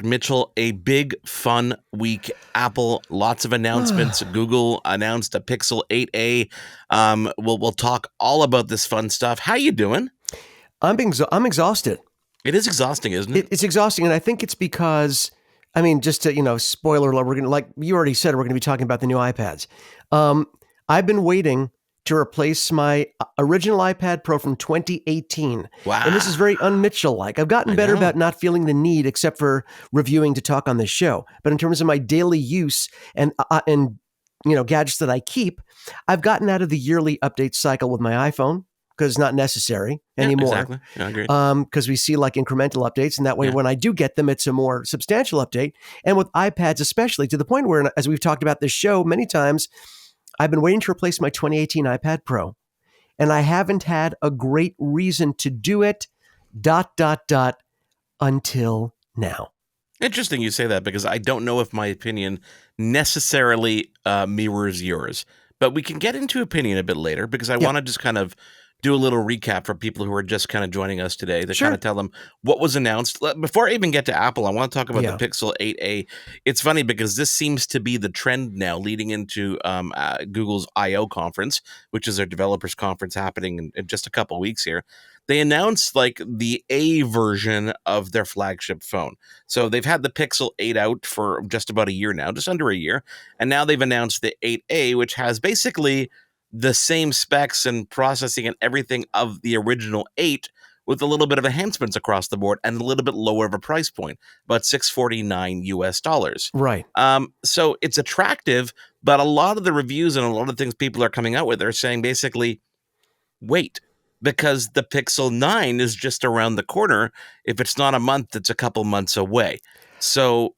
Mitchell, a big fun week. Apple, lots of announcements. Google announced a Pixel 8a. We'll talk all about this fun stuff. How you doing? I'm exhausted. It is exhausting, isn't it? It's exhausting, and I think it's because, I mean, just to, spoiler alert, we're going to, like you already said, we're going to be talking about the new iPads. I've been waiting to replace my original iPad Pro from 2018. Wow. And this is very un-Mitchell-like. I've gotten better about not feeling the need, except for reviewing to talk on this show. But in terms of my daily use and gadgets that I keep, I've gotten out of the yearly update cycle with my iPhone, because it's not necessary anymore. Exactly. Yeah, I agree. Because we see like incremental updates, and that way when I do get them, it's a more substantial update. And with iPads especially, to the point where, as we've talked about this show many times, I've been waiting to replace my 2018 iPad Pro, and I haven't had a great reason to do it, ... until now. Interesting you say that, because I don't know if my opinion necessarily mirrors yours. But we can get into opinion a bit later, because I want to just kind of do a little recap for people who are just kind of joining us today to kind of tell them what was announced. Before I even get to Apple, I want to talk about the Pixel 8a. It's funny because this seems to be the trend now leading into Google's I/O conference, which is their developers conference happening in just a couple weeks here. They announced like the A version of their flagship phone. So they've had the Pixel 8 out for just about a year now, just under a year. And now they've announced the 8A, which has basically the same specs and processing and everything of the original 8, with a little bit of enhancements across the board and a little bit lower of a price point, about $649 US. Right. So it's attractive, but a lot of the reviews and a lot of things people are coming out with are saying basically, wait, because the Pixel 9 is just around the corner. If it's not a month, it's a couple months away. So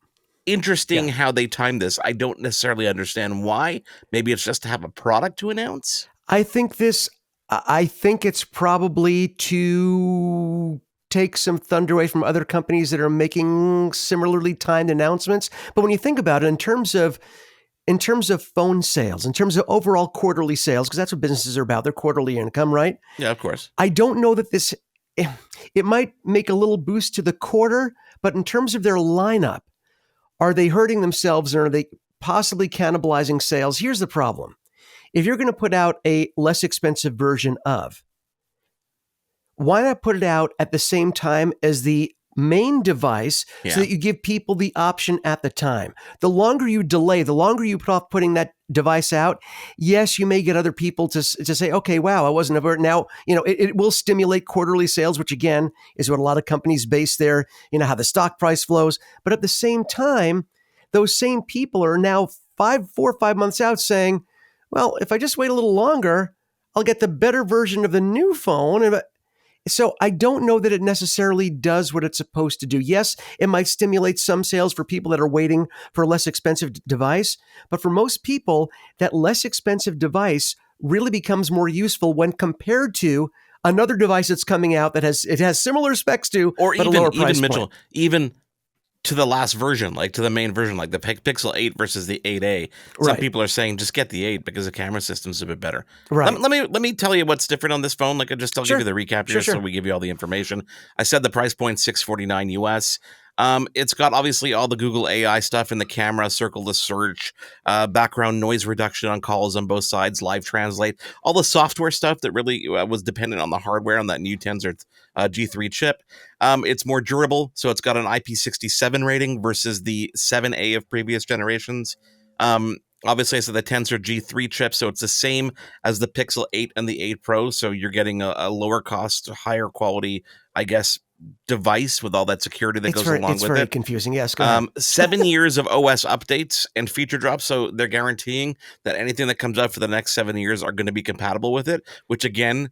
interesting how they timed this. I don't necessarily understand why. Maybe it's just to have a product to announce. I think it's probably to take some thunder away from other companies that are making similarly timed announcements. But when you think about it, in terms of phone sales, in terms of overall quarterly sales, because that's what businesses are about, their quarterly income, right? Yeah, of course. I don't know that it might make a little boost to the quarter, but in terms of their lineup, are they hurting themselves, or are they possibly cannibalizing sales? Here's the problem. If you're going to put out a less expensive version of, why not put it out at the same time as the main device so that you give people the option at the time? The longer you delay, the longer you put off putting that device out, yes, you may get other people to say, okay, wow, I wasn't aware. Now, it will stimulate quarterly sales, which again is what a lot of companies base their, how the stock price flows. But at the same time, those same people are now 4 or 5 months out saying, well, if I just wait a little longer, I'll get the better version of the new phone. So I don't know that it necessarily does what it's supposed to do. Yes, it might stimulate some sales for people that are waiting for a less expensive device. But for most people, that less expensive device really becomes more useful when compared to another device that's coming out that has similar specs to, or but even, a lower price Mitchell, point. Even to the last version, like to the main version, like the Pixel 8 versus the 8A. Some people are saying just get the 8 because the camera system's a bit better. Right. Let me tell you what's different on this phone. Like I'll give you the recap here, so we give you all the information. I said the price point $649 US. It's got obviously all the Google AI stuff in the camera, circle to search, background noise reduction on calls on both sides, live translate, all the software stuff that really was dependent on the hardware on that new Tensor G3 chip. It's more durable, so it's got an IP67 rating versus the 7A of previous generations. Obviously, I said the Tensor G3 chip, so it's the same as the Pixel 8 and the 8 Pro, so you're getting a lower cost, higher quality, I guess, device with all that security that goes along with it. It's very confusing. Yes, go ahead. 7 years of OS updates and feature drops, so they're guaranteeing that anything that comes out for the next 7 years are going to be compatible with it, which again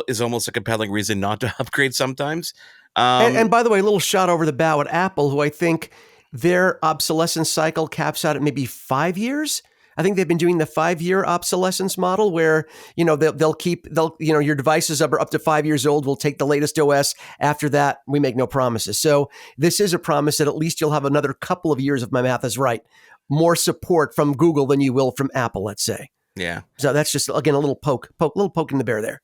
is almost a compelling reason not to upgrade sometimes. And by the way, a little shot over the bow at Apple, who I think their obsolescence cycle caps out at maybe 5 years. I think they've been doing the 5-year obsolescence model where, they'll your devices are up to 5 years old. We'll take the latest OS. After that, we make no promises. So this is a promise that at least you'll have another couple of years, if my math is right, more support from Google than you will from Apple, let's say. Yeah. So that's just, again, a little poke in the bear there.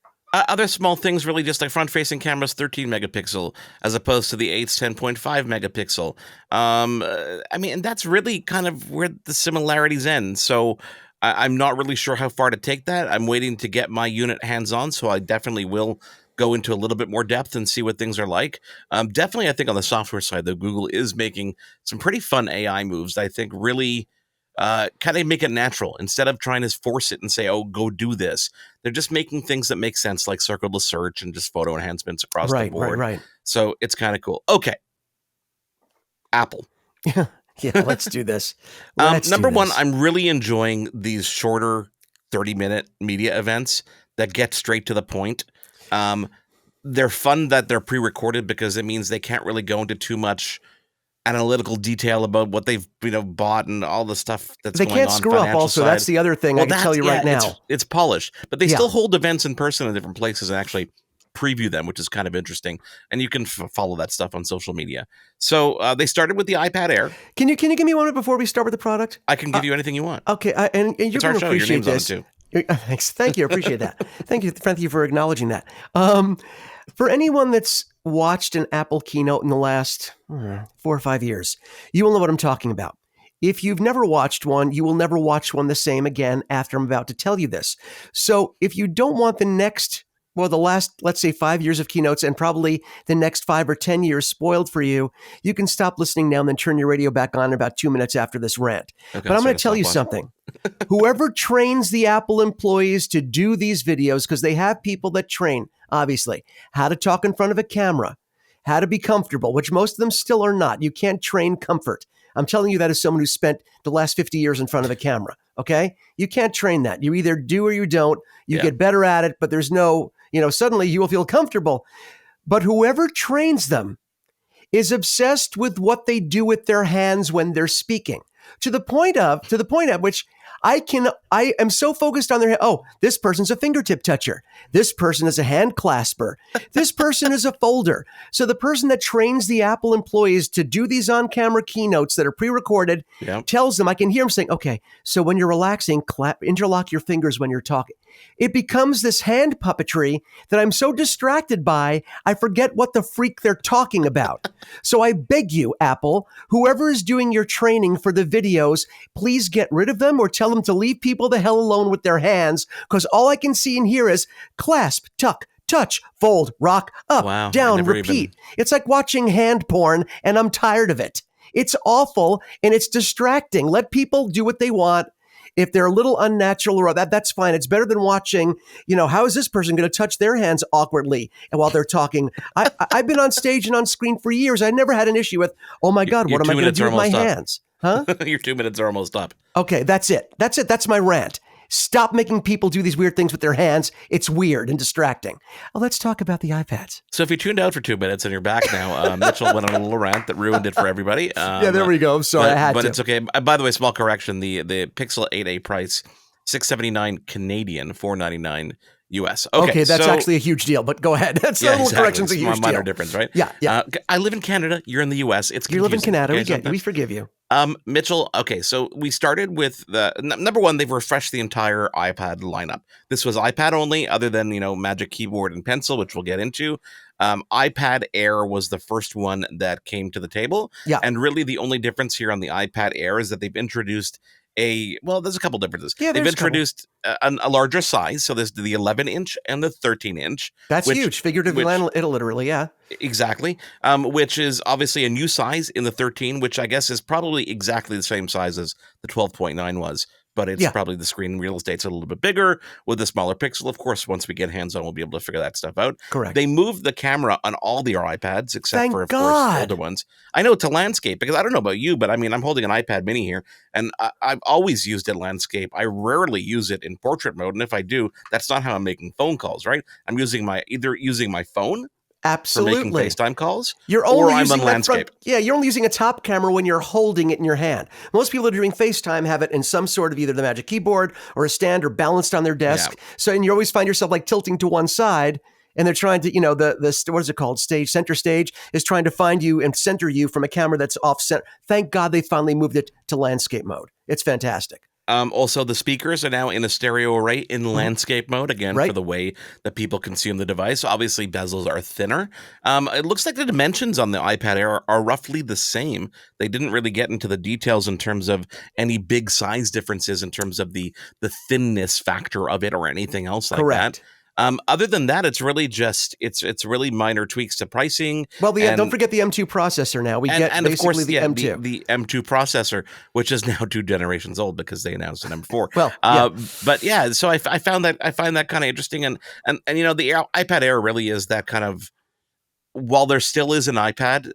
Other small things, really, just like front-facing cameras, 13 megapixel, as opposed to the 8's 10.5 megapixel. I mean, and that's really kind of where the similarities end. So I'm not really sure how far to take that. I'm waiting to get my unit hands-on, so I definitely will go into a little bit more depth and see what things are like. Definitely, I think on the software side, though, Google is making some pretty fun AI moves that I think really kind of make it natural instead of trying to force it and say, oh, go do this. They're just making things that make sense, like circleless search and just photo enhancements across the board. Right. So it's kind of cool. Okay. Apple. Yeah, let's do this. Number one, I'm really enjoying these shorter 30-minute media events that get straight to the point. They're fun that they're pre-recorded because it means they can't really go into too much analytical detail about what they've bought and all the stuff that's going on. They can't screw up also. Side. That's the other thing I can tell you right now. It's polished, but they still hold events in person in different places and actually preview them, which is kind of interesting. And you can follow that stuff on social media. So they started with the iPad Air. Can you give me one minute before we start with the product? I can give you anything you want. Okay, and you're going to appreciate this. Your name's on it too. Thanks. Thank you. I appreciate that. Thank you for acknowledging that. For anyone that's watched an Apple keynote in the last 4 or 5 years, you will know what I'm talking about. If you've never watched one, you will never watch one the same again after I'm about to tell you this. So if you don't want the last, let's say 5 years of keynotes and probably the next 5 or 10 years spoiled for you, you can stop listening now and then turn your radio back on in about 2 minutes after this rant. Okay, but I'm going to tell you something. Whoever trains the Apple employees to do these videos, because they have people that train, obviously, how to talk in front of a camera, how to be comfortable, which most of them still are not. You can't train comfort. I'm telling you that as someone who spent the last 50 years in front of a camera, okay? You can't train that. You either do or you don't. You get better at it, but there's no, suddenly you will feel comfortable. But whoever trains them is obsessed with what they do with their hands when they're speaking, to the point at which I am so focused on their, this person's a fingertip toucher. This person is a hand clasper. This person is a folder. So the person that trains the Apple employees to do these on-camera keynotes that are pre-recorded tells them, I can hear them saying, okay, so when you're relaxing, interlock your fingers when you're talking. It becomes this hand puppetry that I'm so distracted by, I forget what the freak they're talking about. So I beg you, Apple, whoever is doing your training for the videos, please get rid of them or tell them to leave people the hell alone with their hands, because all I can see and hear is clasp, tuck, touch, fold, rock, up, down, repeat. It's like watching hand porn, and I'm tired of it. It's awful, and it's distracting. Let people do what they want. If they're a little unnatural or that's fine. It's better than watching, how is this person going to touch their hands awkwardly and while they're talking? I've been on stage and on screen for years. I never had an issue with, oh my God, what am I going to do with my hands? Huh? Your 2 minutes are almost up. Okay, that's it. That's my rant. Stop making people do these weird things with their hands. It's weird and distracting. Well, let's talk about the iPads. So if you tuned out for 2 minutes and you're back now, Mitchell went on a little rant that ruined it for everybody. Yeah, there we go. I'm sorry, I had to. But it's okay. By the way, small correction. The Pixel 8a price, $679 Canadian, $499 US. Okay, that's actually a huge deal, but go ahead. That's little correction's a huge deal. Minor difference, right? Yeah. I live in Canada. You're in the US. It's confusing. You live in Canada. We forgive you. Mitchell, okay, so we started with number one, they've refreshed the entire iPad lineup. This was iPad only, other than, Magic Keyboard and Pencil, which we'll get into. iPad Air was the first one that came to the table. Yeah. And really the only difference here on the iPad Air is that they've introduced there's a couple differences. Yeah, they've introduced a larger size. So there's the 11-inch and the 13-inch. That's huge. Figuratively and literally, yeah. Exactly. Which is obviously a new size in the 13, which I guess is probably exactly the same size as the 12.9 was. But it's probably the screen real estate's a little bit bigger with a smaller pixel. Of course, once we get hands-on, we'll be able to figure that stuff out. Correct. They moved the camera on all the iPads, except for, of course, older ones. I know, to landscape, because I don't know about you, but I mean, I'm holding an iPad mini here, and I've always used it landscape. I rarely use it in portrait mode, and if I do, that's not how I'm making phone calls, right? I'm either using my phone Absolutely. for making FaceTime calls, you're only or using I'm on landscape. You're only using a top camera when you're holding it in your hand. Most people that are doing FaceTime have it in some sort of either the Magic Keyboard or a stand or balanced on their desk. Yeah. So, and you always find yourself like tilting to one side, and they're trying to, the what is it called? Center stage is trying to find you and center you from a camera that's off center. Thank God they finally moved it to landscape mode. It's fantastic. Also, the speakers are now in a stereo array in landscape mode, again, for Right. the way that people consume the device. Obviously, bezels are thinner. It looks like the dimensions on the iPad Air are roughly the same. They didn't really get into the details in terms of any big size differences in terms of the thinness factor of it or anything else like that. Correct. Other than that, it's really just it's really minor tweaks to pricing Well, don't and forget the M2 processor now. We get and of basically course, the yeah, M2. the M2 processor, which is now 2 generations old because they announced an M4. Well, yeah. But yeah, so I found that kind of interesting, and the iPad Air really is that kind of, while there still is an iPad,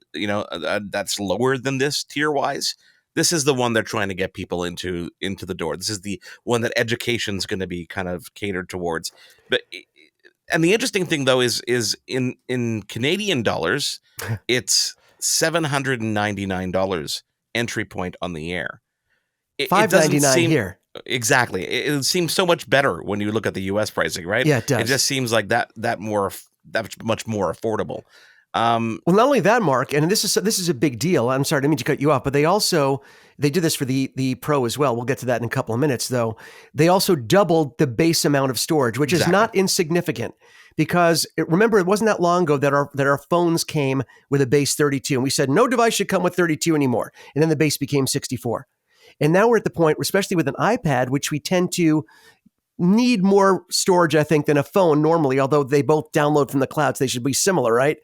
that's lower than this tier wise. This is the one they're trying to get people into the door. This is the one that education's going to be kind of catered towards. But and the interesting thing though is in Canadian dollars, it's $799 entry point on the Air. It doesn't $599 seem here. exactly. It seems so much better when you look at the U.S. pricing, right? Yeah, it It does. just seems like that much more affordable. Well, not only that, Mark, and this is a big deal. I'm sorry, I didn't mean to cut you off, but they did this for the Pro as well. We'll get to that in a couple of minutes, though. They also doubled the base amount of storage, which is not insignificant. Because remember, it wasn't that long ago that our phones came with a base 32, and we said no device should come with 32 anymore. And then the base became 64. And now we're at the point, especially with an iPad, which we tend to need more storage, I think, than a phone normally, although they both download from the clouds. They should be similar, right?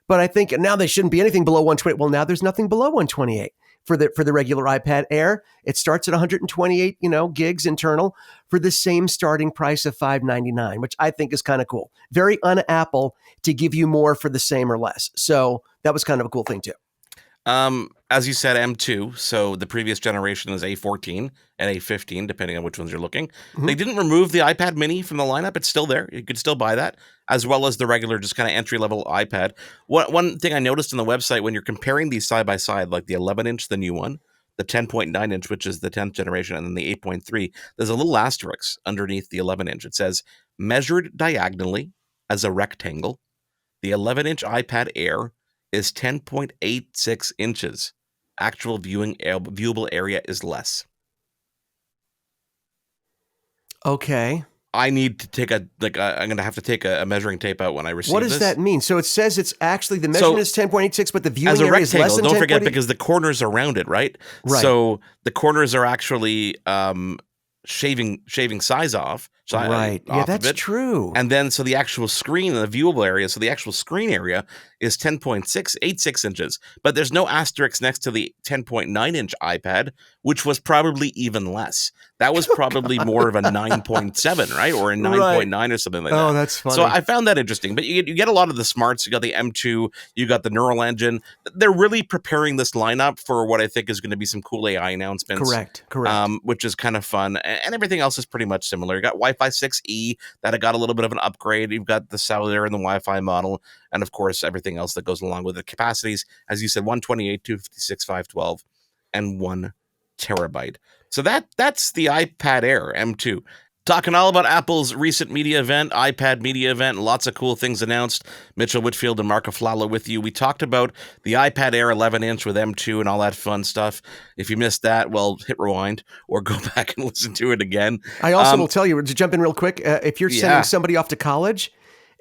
But I think now they shouldn't be anything below 128. Well, now there's nothing below 128 for the regular iPad Air. It starts at 128, gigs internal for the same starting price of $599, which I think is kind of cool. Very un-Apple to give you more for the same or less. So that was kind of a cool thing too. As you said, M2. So the previous generation is A14 and A15, depending on which ones you're looking. Mm-hmm. They didn't remove the iPad Mini from the lineup. It's still there. You could still buy that, as well as the regular, just kind of entry-level iPad. One thing I noticed on the website, when you're comparing these side by side, like the 11-inch, the new one, the 10.9-inch, which is the 10th generation, and then the 8.3, there's a little asterisk underneath the 11-inch. It says, measured diagonally as a rectangle, the 11-inch iPad Air is 10.86 inches. Actual viewable area is less. Okay. I need to take I'm going to have to take a measuring tape out when I receive this. What does that mean? So it says it's actually the measurement is 10.86, but the viewing area is less than 10.86? Don't forget, because the corners are rounded, right? Right. So the corners are actually shaving size off. Right. Yeah, that's true. And then so the actual screen, the viewable area, so the actual screen area is 10.686 inches, but there's no asterisk next to the 10.9-inch iPad, which was probably even less. That was probably more of a 9.7, right? Or a 9.9 or something like that. Oh, that's funny. So I found that interesting. But you get a lot of the smarts. You got the M2, you got the Neural Engine. They're really preparing this lineup for what I think is going to be some cool AI announcements. Correct. Which is kind of fun. And everything else is pretty much similar. You got Wi-Fi 6E that got a little bit of an upgrade. You've got the cellular and the Wi-Fi model. And of course, everything else that goes along with the capacities. As you said, 128, 256, 512, and 1 terabyte. So that's the iPad Air M2. Talking all about Apple's recent media event, iPad media event, lots of cool things announced. Mitchell Whitfield and Marc Aflalo with you. We talked about the iPad Air 11-inch with M2 and all that fun stuff. If you missed that, well, hit rewind or go back and listen to it again. I also will tell you, to jump in real quick, if you're sending somebody off to college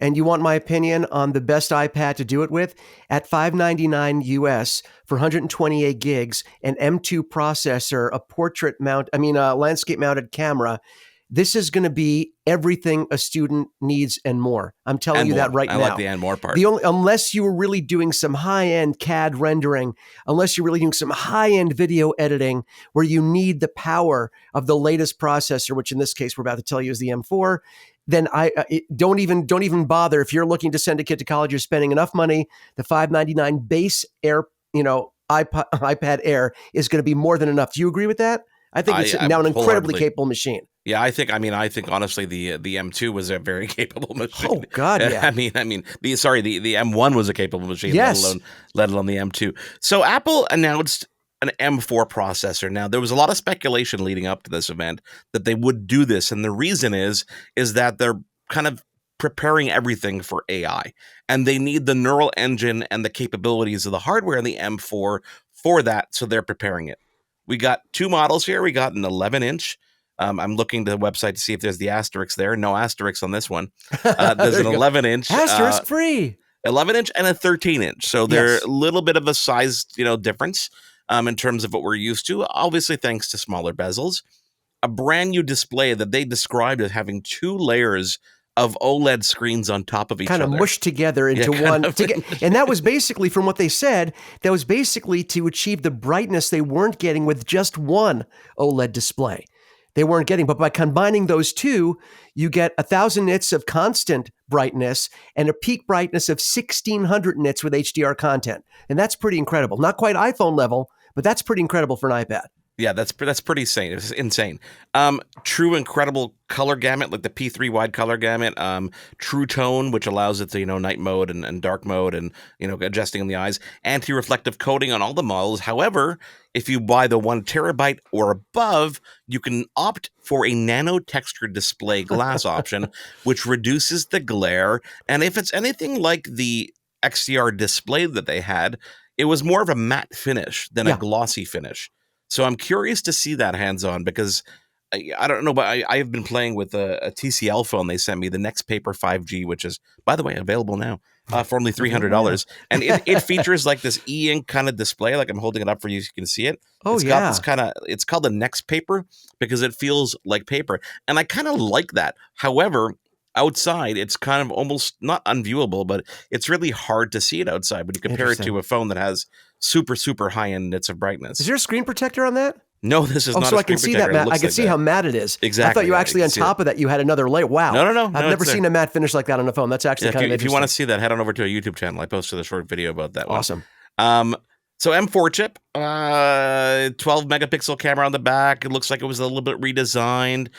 and you want my opinion on the best iPad to do it with, at $599 US for 128 gigs, an M2 processor, a landscape mounted camera, this is going to be everything a student needs and more. I'm telling you that right now. I like the and more part. Unless you were really doing some high-end CAD rendering, unless you're really doing some high-end video editing where you need the power of the latest processor, which in this case we're about to tell you is the M4, then don't even bother. If you're looking to send a kid to college, you're spending enough money. The $599 base Air, iPad Air is going to be more than enough. Do you agree with that? I think it's now an incredibly capable machine. Yeah, I think honestly the M2 was a very capable machine. Oh God, yeah. the M1 was a capable machine, yes. let alone the M2. So Apple announced an M4 processor. Now, there was a lot of speculation leading up to this event that they would do this, and the reason is that they're kind of preparing everything for AI, and they need the neural engine and the capabilities of the hardware in the M4 for that, so they're preparing it. We got two models here. We got an 11-inch I'm looking to the website to see if there's the asterisk there. No asterisk on this one. There's an There you go. 11-inch. Asterisk free. 11-inch and a 13-inch. So they're Yes. a little bit of a size, difference in terms of what we're used to. Obviously, thanks to smaller bezels. A brand new display that they described as having 2 layers of OLED screens on top of each Kind other. of mushed together into one. And that was basically, from what they said, that was basically to achieve the brightness they weren't getting with just one OLED display. They weren't getting, but by combining those two, you get 1,000 nits of constant brightness and a peak brightness of 1,600 nits with HDR content. And that's pretty incredible. Not quite iPhone level, but that's pretty incredible for an iPad. Yeah, that's pretty insane. It's insane. True incredible color gamut, like the P3 wide color gamut. True tone, which allows it to night mode and dark mode, and adjusting in the eyes. Anti-reflective coating on all the models. However, if you buy the 1 terabyte or above, you can opt for a nano texture display glass option, which reduces the glare. And if it's anything like the XDR display that they had, it was more of a matte finish than a glossy finish. So I'm curious to see that hands-on, because I don't know, but I've been playing with a TCL phone they sent me, the Next Paper 5G, which is, by the way, available now for only $300. And it features like this e-ink kind of display. Like, I'm holding it up for you so you can see it. It's got this kind of, it's called the Next Paper because it feels like paper. And I kind of like that. However, outside, it's kind of almost not unviewable, but it's really hard to see it outside when you compare it to a phone that has super, super high-end nits of brightness. Is there a screen protector on that? No, this is not so a I can screen see protector. that matte. I can see how matte it is. Exactly. I thought you actually, on top of that, you had another layer. Wow. No. I've never seen a matte finish like that on a phone. That's actually kind of interesting. If you want to see that, head on over to a YouTube channel. I posted a short video about that. Awesome. So M4 chip, 12 megapixel camera on the back. It looks like it was a little bit redesigned.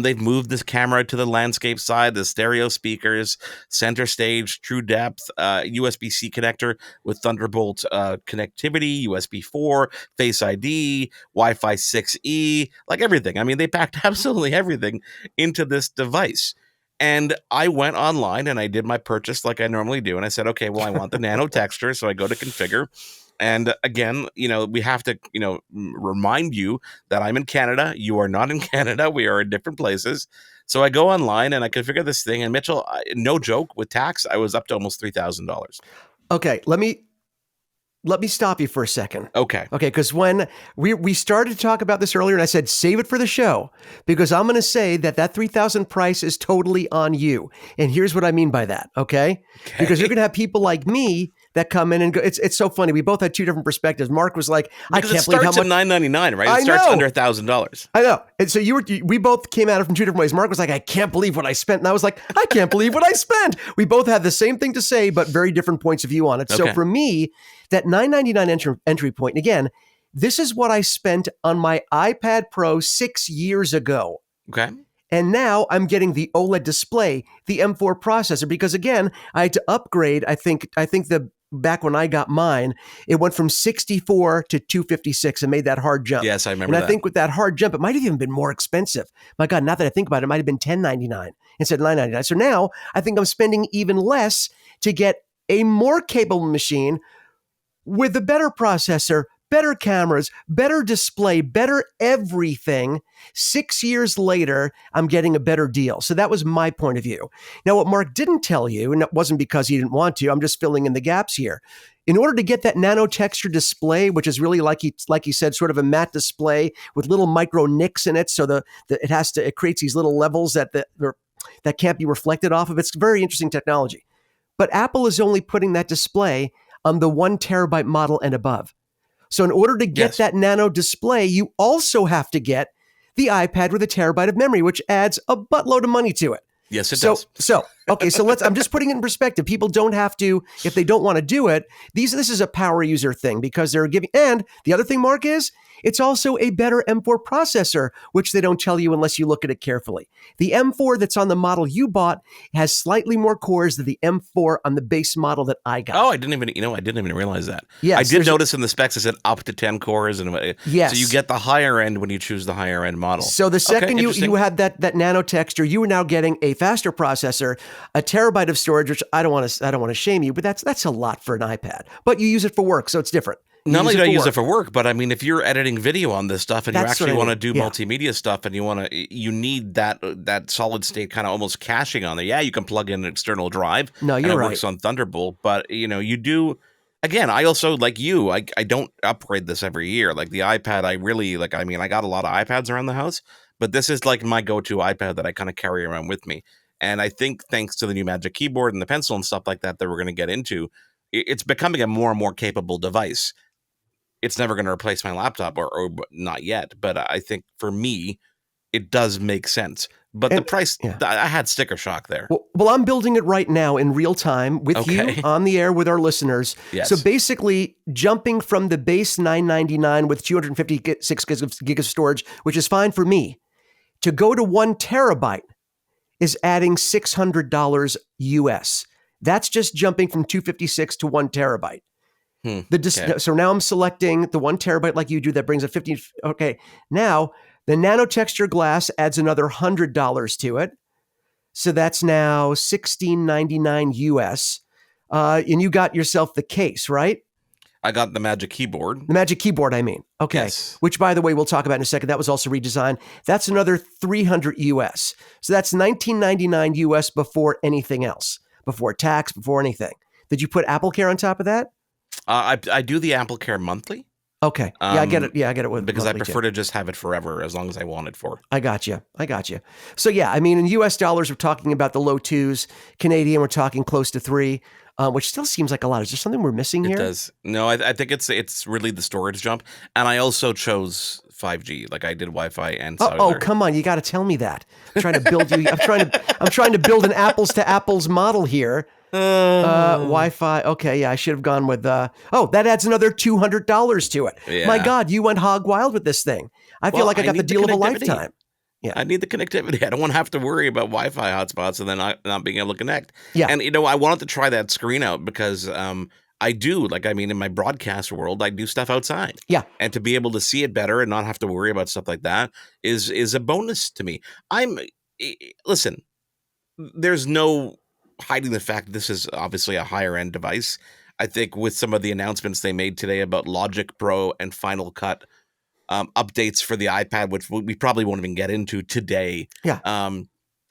They've moved this camera to the landscape side, the stereo speakers, center stage, true depth, USB-C connector with Thunderbolt connectivity, USB 4, Face ID, Wi-Fi 6E, like everything. I mean, they packed absolutely everything into this device. And I went online and I did my purchase like I normally do. And I said, okay, well, I want the nano texture. So I go to configure. And again, we have to, remind you that I'm in Canada. You are not in Canada. We are in different places. So I go online and I configure this thing. And Mitchell, no joke, with tax, I was up to almost $3,000. Okay, let me stop you for a second. Okay, because when we started to talk about this earlier, and I said, save it for the show, because I'm going to say that $3,000 price is totally on you. And here's what I mean by that, okay? Because you're going to have people like me that come in and go. It's so funny. We both had two different perspectives. Marc was like, I can't believe how much. It starts at $999, right? It starts under $1,000. I know. And so we both came at it from two different ways. Marc was like, I can't believe what I spent. And I was like, I can't believe what I spent. We both had the same thing to say, but very different points of view on it. Okay. So for me, that $999 entry point, and again, this is what I spent on my iPad Pro 6 years ago. Okay. And now I'm getting the OLED display, the M4 processor, because again, I had to upgrade. I think back when I got mine, it went from 64 to 256 and made that hard jump. Yes, I remember that. And I think with that hard jump, it might have even been more expensive. My God, now that I think about it, it might have been $10.99 instead of $9.99. So now I think I'm spending even less to get a more capable machine with a better processor, better cameras, better display, better everything. 6 years later, I'm getting a better deal. So that was my point of view. Now, what Marc didn't tell you, and it wasn't because he didn't want to, I'm just filling in the gaps here. In order to get that nano texture display, which is really like he said, sort of a matte display with little micro nicks in it, so it creates these little levels that can't be reflected off of. It's very interesting technology. But Apple is only putting that display on the 1 terabyte model and above. So in order to get that nano display, you also have to get the iPad with 1 terabyte of memory, which adds a buttload of money to it. Yes, it does. So I'm just putting it in perspective. People don't have to, if they don't want to do it, this is a power user thing because they're giving, and the other thing, Marc, is it's also a better M4 processor, which they don't tell you unless you look at it carefully. The M4 that's on the model you bought has slightly more cores than the M4 on the base model that I got. Oh, I didn't even realize that. Yes, I did notice in the specs it said up to 10 cores. And yes. So you get the higher end when you choose the higher end model. So the second you had that nano texture, you were now getting a faster processor, 1 terabyte of storage, which I don't want to shame you, but that's a lot for an iPad. But you use it for work, so it's different. Not only do I use it work. for work, but I mean, if you're editing video on this stuff and you That's actually what I want to mean. do Yeah. multimedia stuff and you need that solid state kind of almost caching on there. Yeah, you can plug in an external drive No, and you're it right. works on Thunderbolt, but you do. Again, I also like you. I don't upgrade this every year. Like the iPad, I really like. I mean, I got a lot of iPads around the house, but this is like my go-to iPad that I kind of carry around with me. And I think thanks to the new Magic Keyboard and the pencil and stuff like that we're going to get into, it's becoming a more and more capable device. It's never going to replace my laptop or not yet, but I think for me it does make sense. But the And price, yeah. I had sticker shock there. Well, I'm building it right now in real time with you Okay. on the air with our listeners. Yes. So basically, jumping from the base $999 with 256 gigs of storage, which is fine for me, to go to 1 terabyte is adding $600 US. That's just jumping from 256 to 1 terabyte. Okay. So now I'm selecting the 1 terabyte like you do. That brings a 50. Okay. Now the nano texture glass adds another $100 to it. So that's now $16.99 US. And you got yourself the case, right? I got the Magic Keyboard. The Magic Keyboard, I mean. Okay. Yes. Which, by the way, we'll talk about in a second. That was also redesigned. That's another $300 US. So that's $19.99 US before anything else, before tax, before anything. Did you put Apple Care on top of that? I do the Apple Care monthly. Okay. Yeah, I get it. Yeah, I get it with because I prefer too. to just have it forever as long as I want it for. I got you. So yeah, I mean, in US dollars, we're talking about the low twos. Canadian, we're talking close to 3, which still seems like a lot. Is there something we're missing here? It does. No, I think it's really the storage jump, and I also chose 5G. Like I did Wi-Fi and cellular. Oh, come on! You got to tell me that. I'm trying to build you. I'm trying to build an apples to apples model here. Wi-Fi. Okay, yeah, I should have gone with. That adds another $200 to it. Yeah. My God, you went hog wild with this thing. I feel like I got the deal of a lifetime. Yeah. I need the connectivity. I don't want to have to worry about Wi-Fi hotspots and then not being able to connect. Yeah. And I wanted to try that screen out because I do, like, I mean, in my broadcast world, I do stuff outside. Yeah. And to be able to see it better and not have to worry about stuff like that is a bonus to me. Listen, there's no hiding the fact that this is obviously a higher end device. I think with some of the announcements they made today about Logic Pro and Final Cut updates for the iPad, which we probably won't even get into today. Yeah.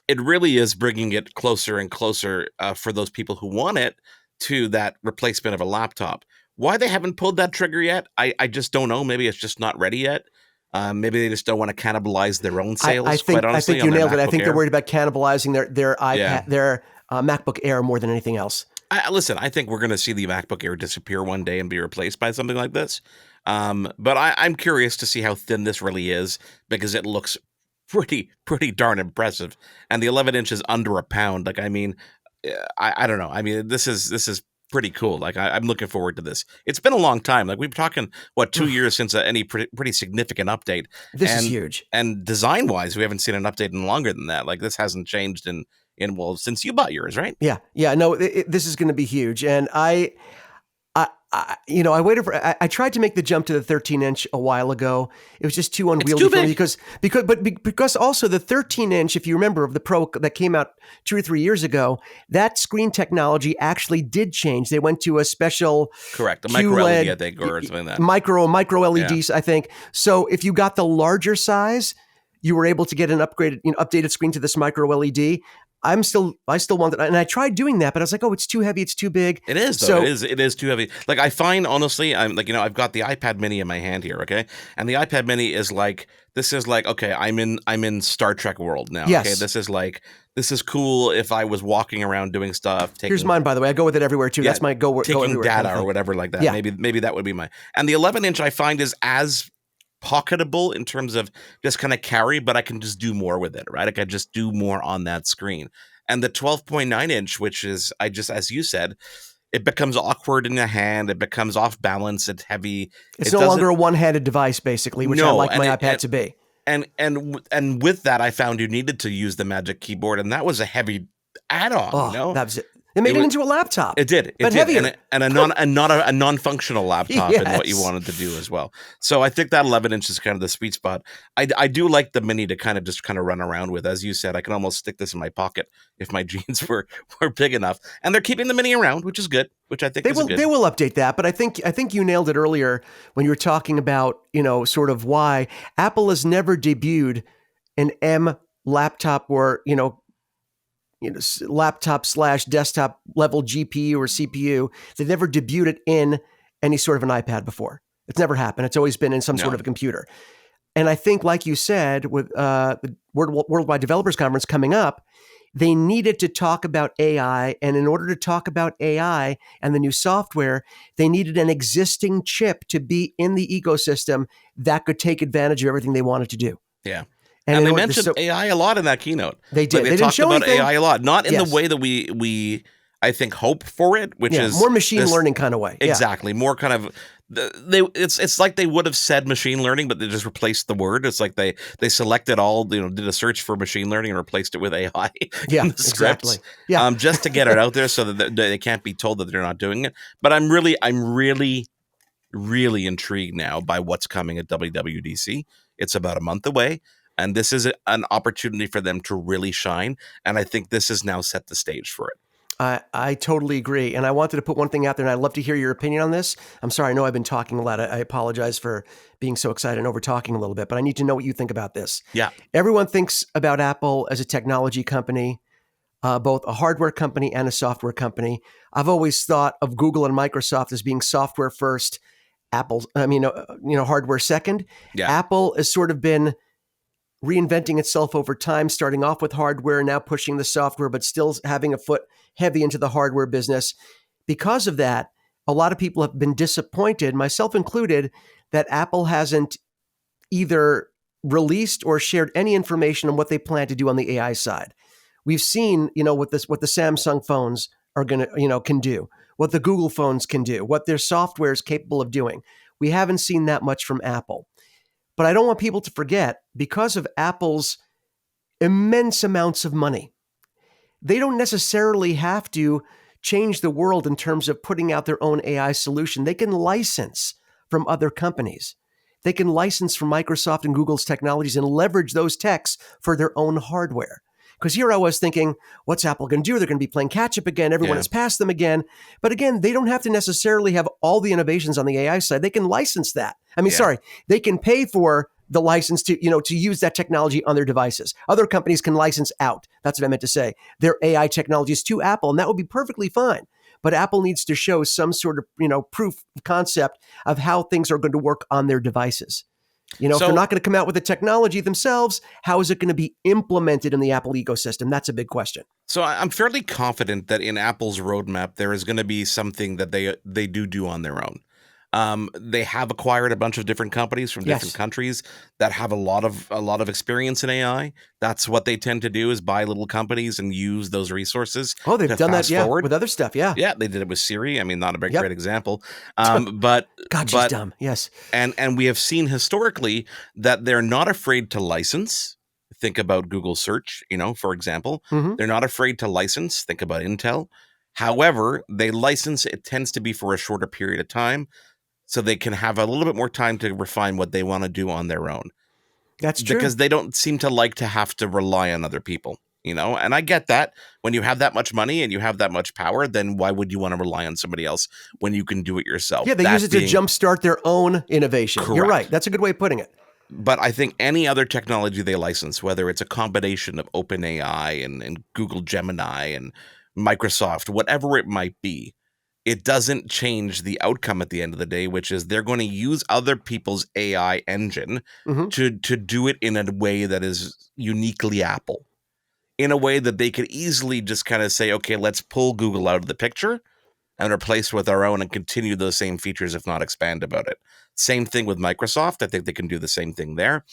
It really is bringing it closer and closer for those people who want it to that replacement of a laptop. Why they haven't pulled that trigger yet, I just don't know. Maybe it's just not ready yet. Maybe they just don't want to cannibalize their own sales. I think you nailed it. I think they're worried about cannibalizing their iPad, their MacBook Air more than anything else. Listen, I think we're going to see the MacBook Air disappear one day and be replaced by something like this. But I'm curious to see how thin this really is because it looks pretty darn impressive. And the 11-inch is under a pound. Like, I mean, I don't know. I mean, this is pretty cool. Like, I'm looking forward to this. It's been a long time. Like, we've been talking, 2 years since any pretty significant update. This is huge. And design-wise, we haven't seen an update in longer than that. Like, this hasn't changed since you bought yours, right? Yeah. No, this is going to be huge. And I waited for. I tried to make the jump to the 13-inch a while ago. It was just too unwieldy for me because also the 13-inch, if you remember, of the Pro that came out 2 or 3 years ago, that screen technology actually did change. They went to a special correct, a micro LED, I think, or something like that. Micro LEDs, yeah. I think. So if you got the larger size, you were able to get an updated screen to this micro LED. I still want that, and I tried doing that, but I was like, "Oh, it's too heavy, it's too big." It is, though. So, it is too heavy. Like, I find, honestly, I'm like, I've got the iPad Mini in my hand here, okay, and the iPad Mini is like, okay, I'm in Star Trek world now. Yes. Okay, this is cool if I was walking around doing stuff. Here's mine, by the way. I go with it everywhere too. Yeah, that's my go taking data kind of or whatever like that. Yeah. Maybe that would be my. And the 11-inch I find is as pocketable in terms of just kind of carry, but I can just do more with it, right? I can just do more on that screen. And the 12.9-inch, which is, as you said, it becomes awkward in the hand. It becomes off balance. It's heavy. It's no longer a one-handed device, basically, which I like my iPad to be. And with that, I found you needed to use the Magic Keyboard, and that was a heavy add-on. That was it. They made it into a laptop. It did. But did. heavier. And a non-functional laptop in what you Yes. wanted to do as well. So I think that 11 inch is kind of the sweet spot. I do like the mini to kind of run around with. As you said, I can almost stick this in my pocket if my jeans were big enough. And they're keeping the mini around, which is good, which I think is good. They will update that, but I think you nailed it earlier when you were talking about, sort of why Apple has never debuted an M laptop or, laptop / desktop level GPU or CPU. They've never debuted it in any sort of an iPad before. It's never happened. It's always been in some sort of a computer. And I think, like you said, with the Worldwide Developers Conference coming up, they needed to talk about AI. And in order to talk about AI and the new software, they needed an existing chip to be in the ecosystem that could take advantage of everything they wanted to do. Yeah. And they mentioned AI a lot in that keynote. They did. They didn't talked show about anything. AI a lot, not in the way that we I think hope for it, which is more machine learning kind of way. Exactly, more kind of it's like they would have said machine learning, but they just replaced the word. It's like they selected all, did a search for machine learning and replaced it with AI. Yeah, in the exactly. scripts, Yeah, just to get it out there so that they can't be told that they're not doing it. But I'm really intrigued now by what's coming at WWDC. It's about a month away. And this is an opportunity for them to really shine. And I think this has now set the stage for it. I totally agree. And I wanted to put one thing out there, and I'd love to hear your opinion on this. I'm sorry, I know I've been talking a lot. I apologize for being so excited and over talking a little bit, but I need to know what you think about this. Yeah. Everyone thinks about Apple as a technology company, both a hardware company and a software company. I've always thought of Google and Microsoft as being software first, hardware second. Yeah. Apple has sort of been reinventing itself over time, starting off with hardware, now pushing the software, but still having a foot heavy into the hardware business. Because of that, a lot of people have been disappointed, myself included, that Apple hasn't either released or shared any information on what they plan to do on the AI side. We've seen, what the Samsung phones are going to, can do, what the Google phones can do, what their software is capable of doing. We haven't seen that much from Apple. But I don't want people to forget, because of Apple's immense amounts of money, they don't necessarily have to change the world in terms of putting out their own AI solution. They can license from other companies. They can license from Microsoft and Google's technologies and leverage those techs for their own hardware. Because here I was thinking, what's Apple going to do? They're going to be playing catch up again. Everyone has passed them again. But again, they don't have to necessarily have all the innovations on the AI side. They can license that. They can pay for the license to use that technology on their devices. Other companies can license out. That's what I meant to say. Their AI technologies to Apple, and that would be perfectly fine. But Apple needs to show some sort of, proof of concept of how things are going to work on their devices. If they're not going to come out with the technology themselves, how is it going to be implemented in the Apple ecosystem? That's a big question. So I'm fairly confident that in Apple's roadmap, there is going to be something that they do on their own. They have acquired a bunch of different companies from different countries that have a lot of experience in AI. That's what they tend to do, is buy little companies and use those resources. Oh, they've done that, with other stuff, Yeah, they did it with Siri. I mean, not a great example. But she's dumb. Yes, and we have seen historically that they're not afraid to license. Think about Google Search, for example. Mm-hmm. They're not afraid to license. Think about Intel. However, they license, it tends to be for a shorter period of time, so they can have a little bit more time to refine what they want to do on their own. That's true. Because they don't seem to like to have to rely on other people, And I get that. When you have that much money and you have that much power, then why would you want to rely on somebody else when you can do it yourself? Yeah, they use it to jumpstart their own innovation. Correct. You're right. That's a good way of putting it. But I think any other technology they license, whether it's a combination of OpenAI and Google Gemini and Microsoft, whatever it might be, it doesn't change the outcome at the end of the day, which is they're going to use other people's AI engine to do it in a way that is uniquely Apple, in a way that they could easily just kind of say, okay, let's pull Google out of the picture and replace with our own and continue those same features, if not expand about it. Same thing with Microsoft. I think they can do the same thing there.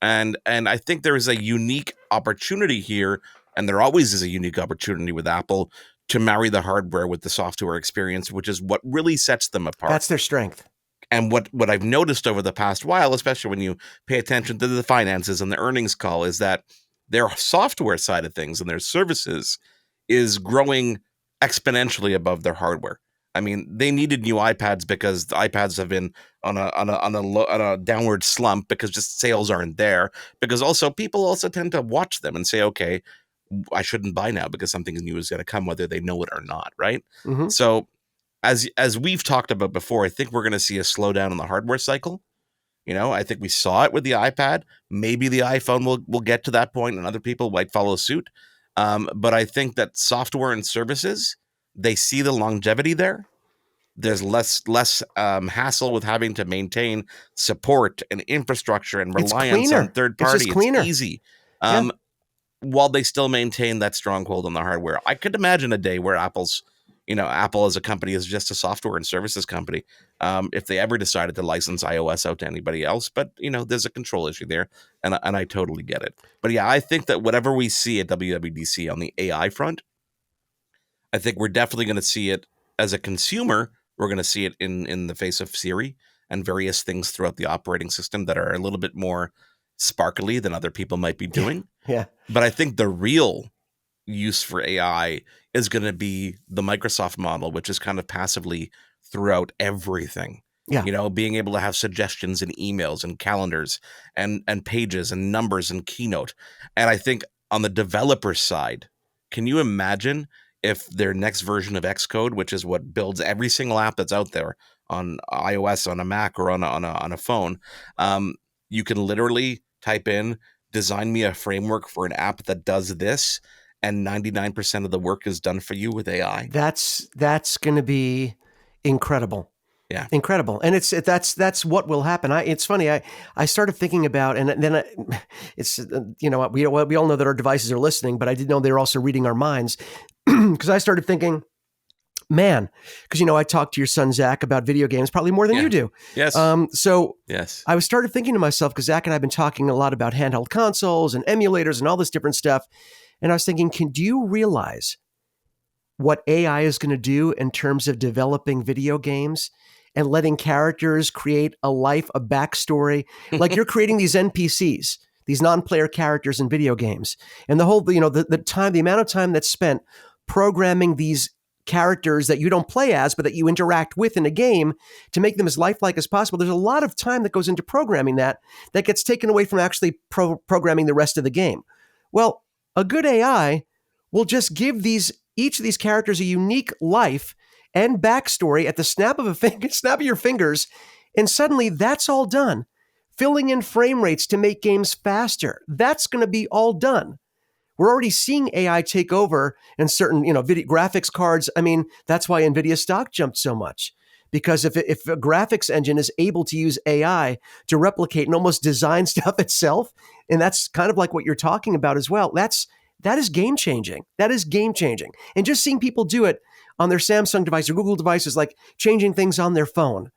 And I think there is a unique opportunity here, and there always is a unique opportunity with Apple, to marry the hardware with the software experience, which is what really sets them apart. That's their strength. And what I've noticed over the past while, especially when you pay attention to the finances and the earnings call, is that their software side of things and their services is growing exponentially above their hardware. I mean, they needed new iPads because the iPads have been on a downward slump because just sales aren't there. Because also people also tend to watch them and say, okay, I shouldn't buy now because something new is going to come, whether they know it or not, right? Hmm. So as we've talked about before, I think we're going to see a slowdown in the hardware cycle. I think we saw it with the iPad. Maybe the iPhone will get to that point, and other people might follow suit. But I think that software and services, they see the longevity there. There's less hassle with having to maintain support and infrastructure and It's reliance on cleaner. third It's just party. It's cleaner. easy. Yeah. While they still maintain that stronghold on the hardware. I could imagine a day where Apple as a company is just a software and services company. If they ever decided to license iOS out to anybody else, but there's a control issue there, and I totally get it. But yeah, I think that whatever we see at WWDC on the AI front, I think we're definitely going to see it as a consumer. We're going to see it in the face of Siri and various things throughout the operating system that are a little bit more sparkly than other people might be Yeah. doing. Yeah. But I think the real use for AI is going to be the Microsoft model, which is kind of passively throughout everything. Yeah. Being able to have suggestions in emails and calendars and pages and numbers and Keynote. And I think on the developer side, can you imagine if their next version of Xcode, which is what builds every single app that's out there on iOS, on a Mac, or on a phone, you can literally type in, design me a framework for an app that does this, and 99% of the work is done for you with AI. That's going to be incredible. Yeah. Incredible. And that's what will happen. It's funny. I started thinking about, and then it's, we all know that our devices are listening, but I didn't know they were also reading our minds, because I started thinking, man, because, I talked to your son, Zach, about video games probably more than you do. Yes. So yes. I started thinking to myself, because Zach and I have been talking a lot about handheld consoles and emulators and all this different stuff. And I was thinking, do you realize what AI is going to do in terms of developing video games and letting characters create a life, a backstory? Like, you're creating these NPCs, these non-player characters in video games. And the whole, the amount of time that's spent programming these characters that you don't play as, but that you interact with in a game to make them as lifelike as possible. There's a lot of time that goes into programming that gets taken away from actually programming the rest of the game. Well, a good AI will just give each of these characters a unique life and backstory at the snap of your fingers, and suddenly that's all done. Filling in frame rates to make games faster, that's going to be all done. We're already seeing AI take over in certain, video graphics cards. I mean, that's why NVIDIA stock jumped so much. Because if a graphics engine is able to use AI to replicate and almost design stuff itself, and that's kind of like what you're talking about as well, that is game changing. That is game changing. And just seeing people do it on their Samsung device or Google devices, like changing things on their phone,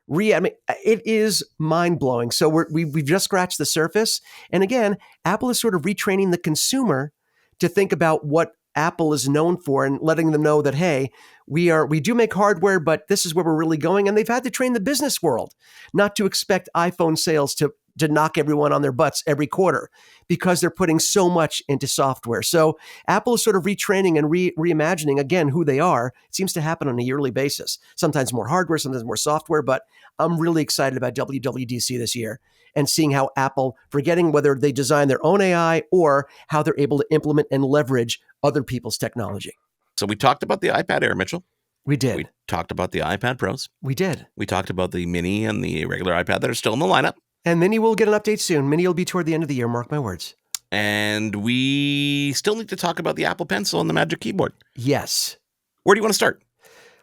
it is mind blowing. So we've just scratched the surface. And again, Apple is sort of retraining the consumer to think about what Apple is known for and letting them know that, hey, we do make hardware, but this is where we're really going. And they've had to train the business world not to expect iPhone sales to knock everyone on their butts every quarter, because they're putting so much into software. So Apple is sort of retraining and reimagining again who they are. It seems to happen on a yearly basis, sometimes more hardware, sometimes more software, but I'm really excited about WWDC this year and seeing how Apple, forgetting whether they design their own AI or how they're able to implement and leverage other people's technology. So we talked about the iPad Air, Mitchell. We did. We talked about the iPad Pros. We did. We talked about the Mini and the regular iPad that are still in the lineup. And Mini will get an update soon. Mini will be toward the end of the year, mark my words. And we still need to talk about the Apple Pencil and the Magic Keyboard. Yes. Where do you want to start?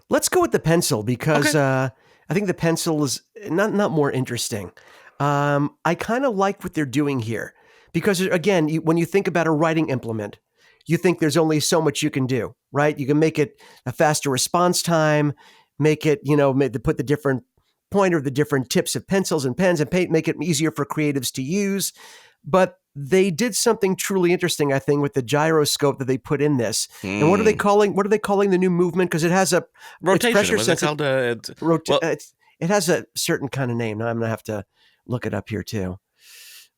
Let's go with the Pencil, because I think the Pencil is not more interesting. I kind of like what they're doing here, because again, when you think about a writing implement, you think there's only so much you can do, right? You can make it a faster response time, make it, put the different pointer, the different tips of pencils and pens and paint, make it easier for creatives to use. But they did something truly interesting, I think, with the gyroscope that they put in this. And what are they calling the new movement? Because it has a rotation. Pressure What's it called? it has a certain kind of name. Now I'm going to have to look it up here too.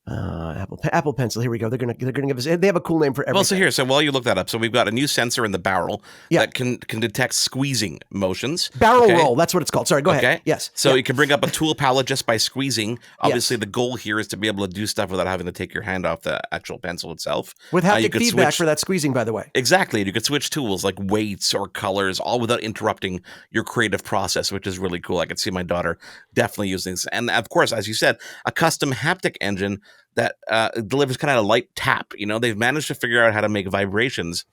Apple Pencil. Here we go. They're gonna give us. They have a cool name for everything. So while you look that up, so we've got a new sensor in the barrel that can detect squeezing motions. Barrel roll. That's what it's called. Sorry, go ahead. Okay. Yes. So you can bring up a tool palette just by squeezing. Obviously, Yes. the goal here is to be able to do stuff without having to take your hand off the actual pencil itself. With haptic feedback for that squeezing, by the way. Exactly. You could switch tools like weights or colors, all without interrupting your creative process, which is really cool. I could see my daughter definitely using this. And of course, as you said, a custom haptic engine that delivers kind of a light tap. You know, they've managed to figure out how to make vibrations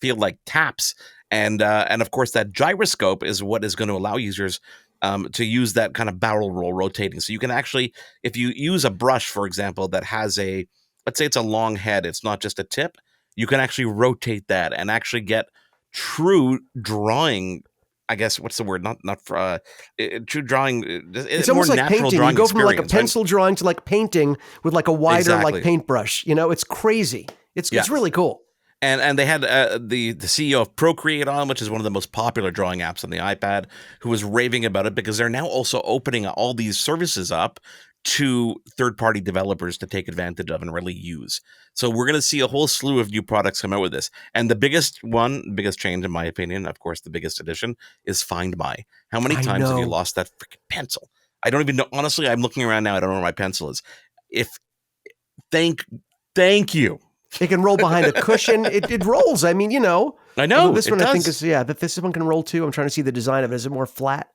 feel like taps. And of course, that gyroscope is what is going to allow users to use that kind of barrel roll rotating. So you can actually, if you use a brush, for example, that has let's say it's a long head, it's not just a tip, you can actually rotate that and actually get true drawing. I guess what's the word? Not for true drawing. It's almost like painting. You go from like a pencil drawing to like painting with like a wider like paintbrush. You know, it's crazy. It's really cool. And they had the CEO of Procreate on, which is one of the most popular drawing apps on the iPad, who was raving about it because they're now also opening all these services up to third-party developers to take advantage of and really use. So we're going to see a whole slew of new products come out with this. And the biggest change, in my opinion, of course, the biggest addition is Find My. How many times have you lost that freaking pencil? I don't even know. Honestly, I'm looking around now. I don't know where my pencil is. Thank you. It can roll behind a cushion. It rolls. I mean, you know. I know. This one, I think, is, that this one can roll too. I'm trying to see the design of it. Is it more flat?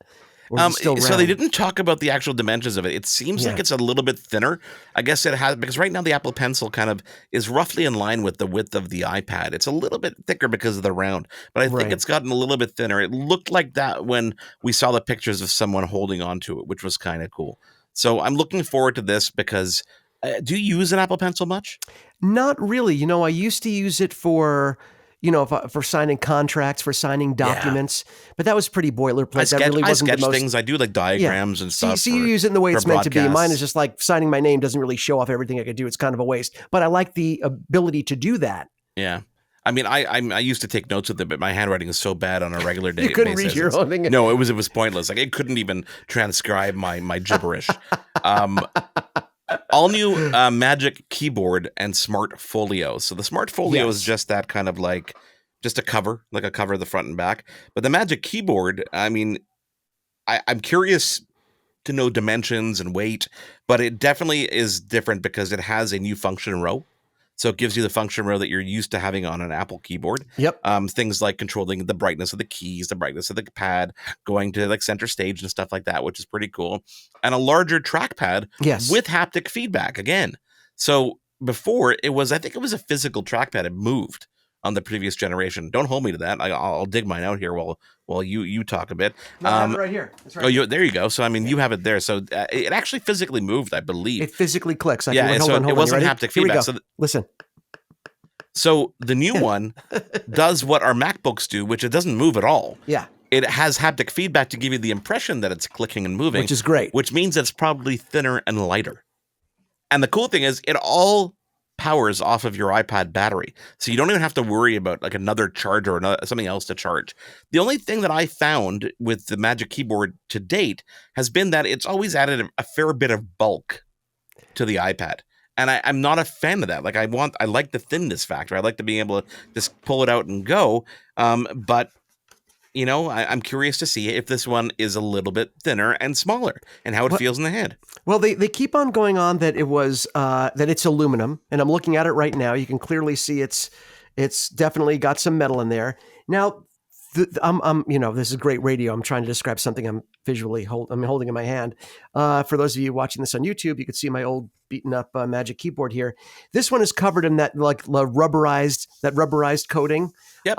Or is it still round? So they didn't talk about the actual dimensions of it. It seems like it's a little bit thinner. I guess it has, because right now the Apple Pencil kind of is roughly in line with the width of the iPad. It's a little bit thicker because of the round, but I think it's gotten a little bit thinner. It looked like that when we saw the pictures of someone holding onto it, which was kind of cool. So I'm looking forward to this because do you use an Apple Pencil much? Not really. You know, I used to use it for signing contracts, for signing documents, but that was pretty boilerplate. I sketch things. I do like diagrams and stuff. See, you use it in the way it's meant to be. Mine is just like signing my name doesn't really show off everything I could do. It's kind of a waste, but I like the ability to do that. Yeah. I mean, I used to take notes with it, but my handwriting is so bad on a regular day. You couldn't read your own thing. No, it was pointless. Like it couldn't even transcribe my gibberish. All new Magic Keyboard and Smart Folio. So the Smart Folio is just that kind of like just a cover, like a cover of the front and back. But the Magic Keyboard, I mean, I'm curious to know dimensions and weight, but it definitely is different because it has a new function row. So it gives you the function row that you're used to having on an Apple keyboard. Yep. Things like controlling the brightness of the keys, the brightness of the pad, going to like center stage and stuff like that, which is pretty cool. And a larger trackpad with haptic feedback again. So before I think it was a physical trackpad. It moved on the previous generation. Don't hold me to that. I'll dig mine out here while you talk a bit. No, I have it right here. It's right here. There you go. So I mean, you have it there. So it actually physically moved, I believe. It physically clicks. Hold on. It wasn't haptic feedback. So listen. So the new one does what our MacBooks do, which it doesn't move at all. Yeah. It has haptic feedback to give you the impression that it's clicking and moving. Which is great. Which means it's probably thinner and lighter. And the cool thing is it all powers off of your iPad battery. So you don't even have to worry about like another charger or something else to charge. The only thing that I found with the Magic Keyboard to date has been that it's always added a fair bit of bulk to the iPad. And I'm not a fan of that. Like I like the thinness factor. I like to be able to just pull it out and go. But you know, I'm curious to see if this one is a little bit thinner and smaller and how it feels in the hand. Well, they keep on going on that it was that it's aluminum, and I'm looking at it right now. You can clearly see it's definitely got some metal in there. Now, this is great radio. I'm trying to describe something I'm visually holding in my hand. For those of you watching this on YouTube, you can see my old beaten up Magic Keyboard here. This one is covered in that like rubberized coating. Yep.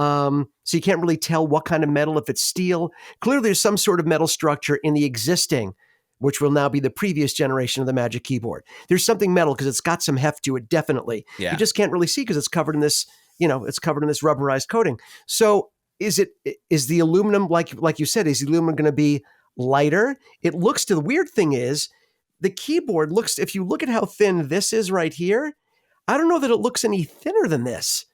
So you can't really tell what kind of metal, if it's steel. Clearly, there's some sort of metal structure in the existing, which will now be the previous generation of the Magic Keyboard. There's something metal because it's got some heft to it, definitely. Yeah. You just can't really see because it's covered in this, rubberized coating. So is the aluminum, like you said, is the aluminum going to be lighter? The weird thing is the keyboard looks, if you look at how thin this is right here, I don't know that it looks any thinner than this.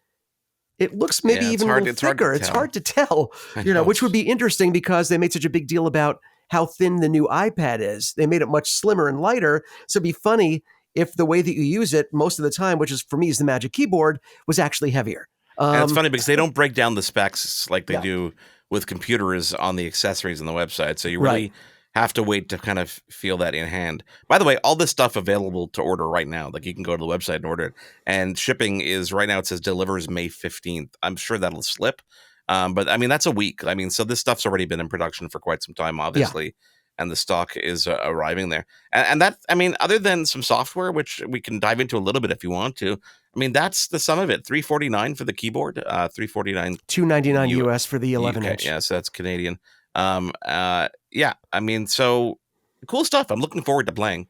It looks maybe even a little thicker. It's hard to tell, which would be interesting because they made such a big deal about how thin the new iPad is. They made it much slimmer and lighter. So it'd be funny if the way that you use it most of the time, which is for me is the Magic Keyboard, was actually heavier. And it's funny because they don't break down the specs like they Yeah. do with computers on the accessories on the website. So you Right. really have to wait to kind of feel that in hand. By the way, all this stuff available to order right now. Like you can go to the website and order it. And shipping is right now, it says delivers May 15th. I'm sure that'll slip. But I mean, that's a week. I mean, so this stuff's already been in production for quite some time, obviously. And the stock is arriving there. And that, I mean, other than some software, which we can dive into a little bit if you want to, I mean, that's the sum of it. $349 for the keyboard, $349 $299 U- US for the 11 UK. inch. Yeah, so that's Canadian. Yeah, I mean, so cool stuff. I'm looking forward to playing.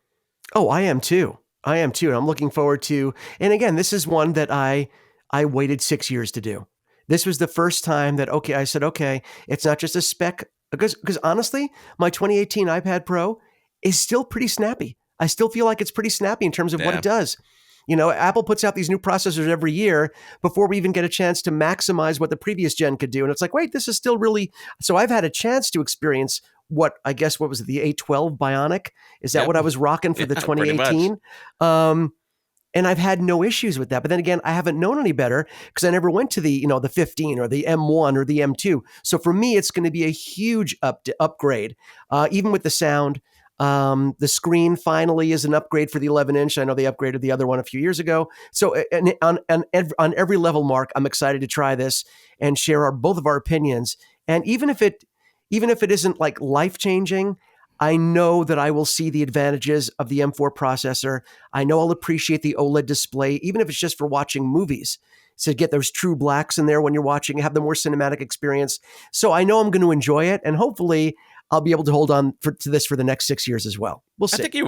Oh, I am too. And I'm looking forward to. And again, this is one that I waited 6 years to do. This was the first time that I said, okay, it's not just a spec because honestly, my 2018 iPad Pro is still pretty snappy. I still feel like it's pretty snappy in terms of what Yeah. it does. You know, Apple puts out these new processors every year before we even get a chance to maximize what the previous gen could do. And it's like, wait, this is still really. So I've had a chance to experience what was it, the 812 Bionic? Is that Yep. what I was rocking for the Yeah, pretty much. 2018? And I've had no issues with that. But then again, I haven't known any better because I never went to the the 15 or the M1 or the M2. So for me, it's going to be a huge upgrade, even with the sound. The screen finally is an upgrade for the 11 inch. I know they upgraded the other one a few years ago. So on every level, Mark, I'm excited to try this and share both of our opinions. And even if it isn't like life changing, I know that I will see the advantages of the M4 processor. I know I'll appreciate the OLED display, even if it's just for watching movies. So get those true blacks in there when you're watching, have the more cinematic experience. So I know I'm going to enjoy it, and hopefully I'll be able to hold on to this for the next 6 years as well. We'll see. I think you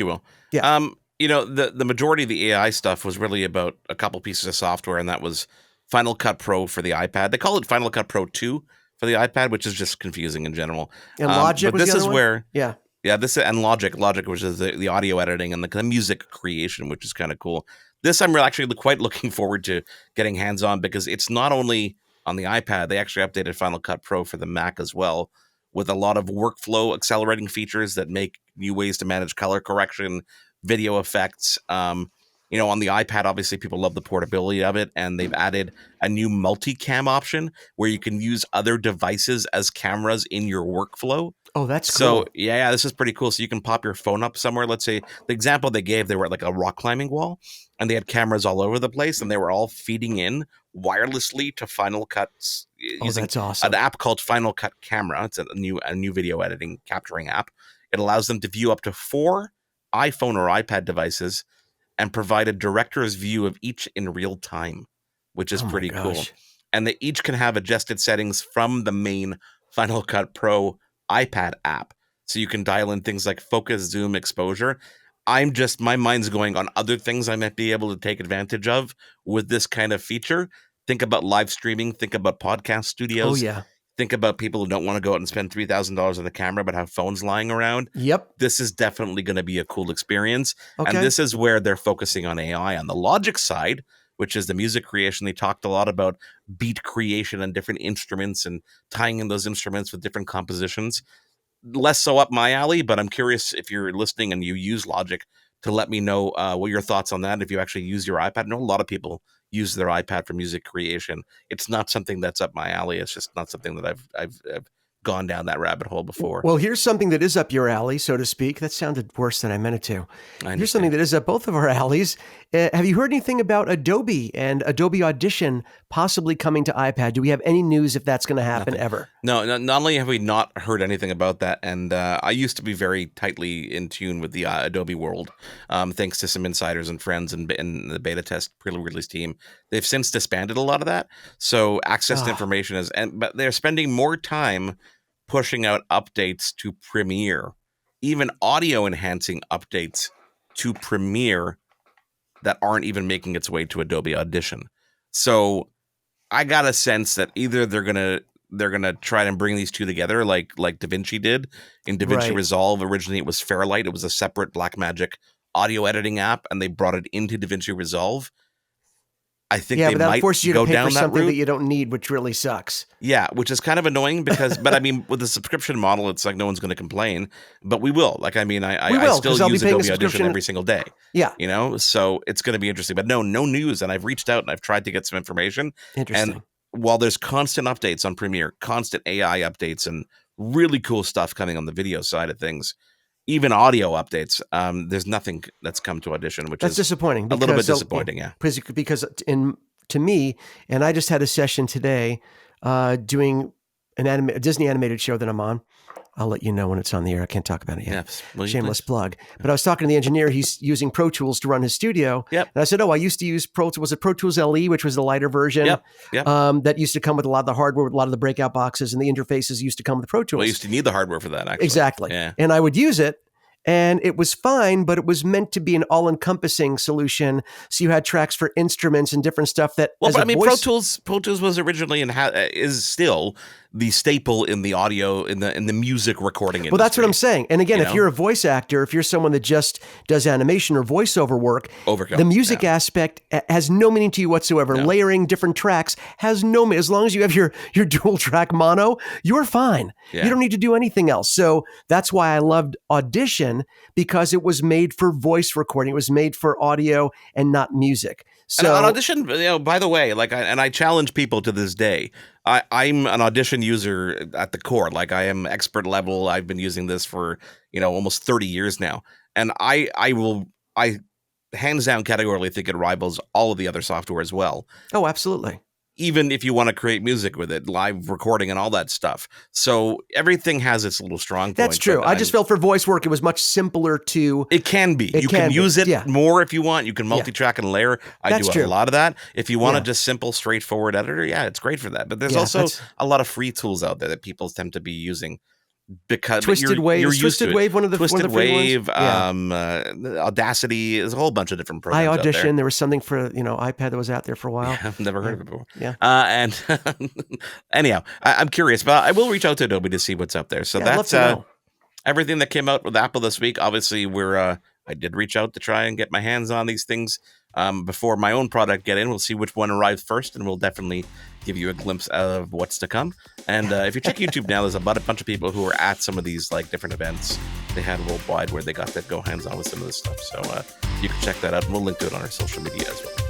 will. Yeah. The majority of the AI stuff was really about a couple pieces of software, and that was Final Cut Pro for the iPad. They call it Final Cut Pro 2 for the iPad, which is just confusing in general. And Logic but was this the is other one? where Yeah. this and Logic, which is the audio editing and the music creation, which is kind of cool. This I'm actually quite looking forward to getting hands on because it's not only on the iPad, they actually updated Final Cut Pro for the Mac as well, with a lot of workflow accelerating features that make new ways to manage color correction, video effects. On the iPad, obviously people love the portability of it, and they've added a new multicam option where you can use other devices as cameras in your workflow. Oh, that's So cool. yeah, this is pretty cool. So you can pop your phone up somewhere. Let's say the example they gave, they were at like a rock climbing wall, and they had cameras all over the place, and they were all feeding in wirelessly to Final Cut's Oh, using that's awesome. an app called Final Cut Camera. It's a new video editing capturing app. It allows them to view up to 4 iPhone or iPad devices and provide a director's view of each in real time, which is Oh my pretty cool. gosh. And they each can have adjusted settings from the main Final Cut Pro iPad app. So you can dial in things like focus, zoom, exposure. My mind's going on other things I might be able to take advantage of with this kind of feature. Think about live streaming, think about podcast studios. Oh, yeah. Think about people who don't want to go out and spend $3,000 on a camera but have phones lying around. Yep. This is definitely going to be a cool experience. Okay. And this is where they're focusing on AI. On the Logic side, which is the music creation, they talked a lot about beat creation and different instruments and tying in those instruments with different compositions. Less so up my alley, but I'm curious if you're listening and you use Logic to let me know what your thoughts on that. If you actually use your iPad, I know a lot of people use their iPad for music creation. It's not something that's up my alley. It's just not something that I've gone down that rabbit hole before. Well, here's something that is up your alley, so to speak. That sounded worse than I meant it to. Here's something that is up both of our alleys. Have you heard anything about Adobe and Adobe Audition possibly coming to iPad? Do we have any news if that's going to happen ever? No, not only have we not heard anything about that, and I used to be very tightly in tune with the Adobe world, thanks to some insiders and friends and the beta test pre-release team. They've since disbanded a lot of that, so access to information but they're spending more time pushing out updates to Premiere, even audio enhancing updates to Premiere that aren't even making its way to Adobe Audition. So I got a sense that either they're gonna try and bring these two together like DaVinci did in DaVinci Resolve. Originally it was Fairlight. It was a separate Blackmagic audio editing app, and they brought it into DaVinci Resolve. I think Yeah, they but that might forces you go to pay down for that something route. that you don't need, which really sucks. Yeah, which is kind of annoying because, but I mean, with the subscription model, it's like no one's going to complain, but we will. Like, I mean, We I will, still 'cause I'll be use paying a Adobe Audition subscription. every single day, Yeah. so it's going to be interesting. But no news, and I've reached out and I've tried to get some information. And Interesting. while there's constant updates on Premiere, constant AI updates, and really cool stuff coming on the video side of things, even audio updates, there's nothing that's come to Audition, which That's is disappointing. a little bit Because, disappointing. Yeah. because to me, and I just had a session today doing a Disney animated show that I'm on. I'll let you know when it's on the air. I can't talk about it yet. Yes. Will you Shameless please? plug. But I was talking to the engineer. He's using Pro Tools to run his studio. Yep. And I said, I used to use Pro Tools. Was it Pro Tools LE, which was the lighter version? Yep. That used to come with a lot of the hardware, with a lot of the breakout boxes, and the interfaces used to come with Pro Tools. Well, I used to need the hardware for that, actually. Exactly. Yeah. And I would use it. And it was fine, but it was meant to be an all-encompassing solution. So you had tracks for instruments and different stuff that. Well, but I mean, Pro Tools was originally and is still the staple in the audio in the music recording industry. Well, that's what I'm saying. And again, You if know? you're a voice actor, if you're someone that just does animation or voiceover work, Overkill. the music aspect has no meaning to you whatsoever. No. Layering different tracks has no meaning. As long as you have your dual track mono, you're fine. Yeah. You don't need to do anything else. So that's why I loved Audition, because it was made for voice recording. It was made for audio and not music. So and on Audition, by the way, I challenge people to this day. I'm an Audition user at the core. Like, I am expert level. I've been using this for almost 30 years now, and I hands down categorically think it rivals all of the other software as well. Oh, absolutely. Even if you want to create music with it, live recording and all that stuff. So everything has its little strong points. That's true. I just felt for voice work, it was much simpler to. It can be. You can use it more if you want. You can multi-track and layer. I do a lot of that. If you want a just simple, straightforward editor, it's great for that. But there's also a lot of free tools out there that people tend to be using. Because Twisted Wave, you're used Twisted to it. Wave, one of the Twisted Wave, Audacity, there's a whole bunch of different programs. Audition, there was something for iPad that was out there for a while. Yeah, I've never heard of it before. Yeah. And anyhow, I'm curious, but I will reach out to Adobe to see what's up there. So that's everything that came out with Apple this week. Obviously, I did reach out to try and get my hands on these things before my own product get in. We'll see which one arrives first, and we'll definitely give you a glimpse of what's to come. And if you check YouTube now, there's a bunch of people who are at some of these different events they had worldwide where they got to go hands-on with some of this stuff. So you can check that out, and we'll link to it on our social media as well.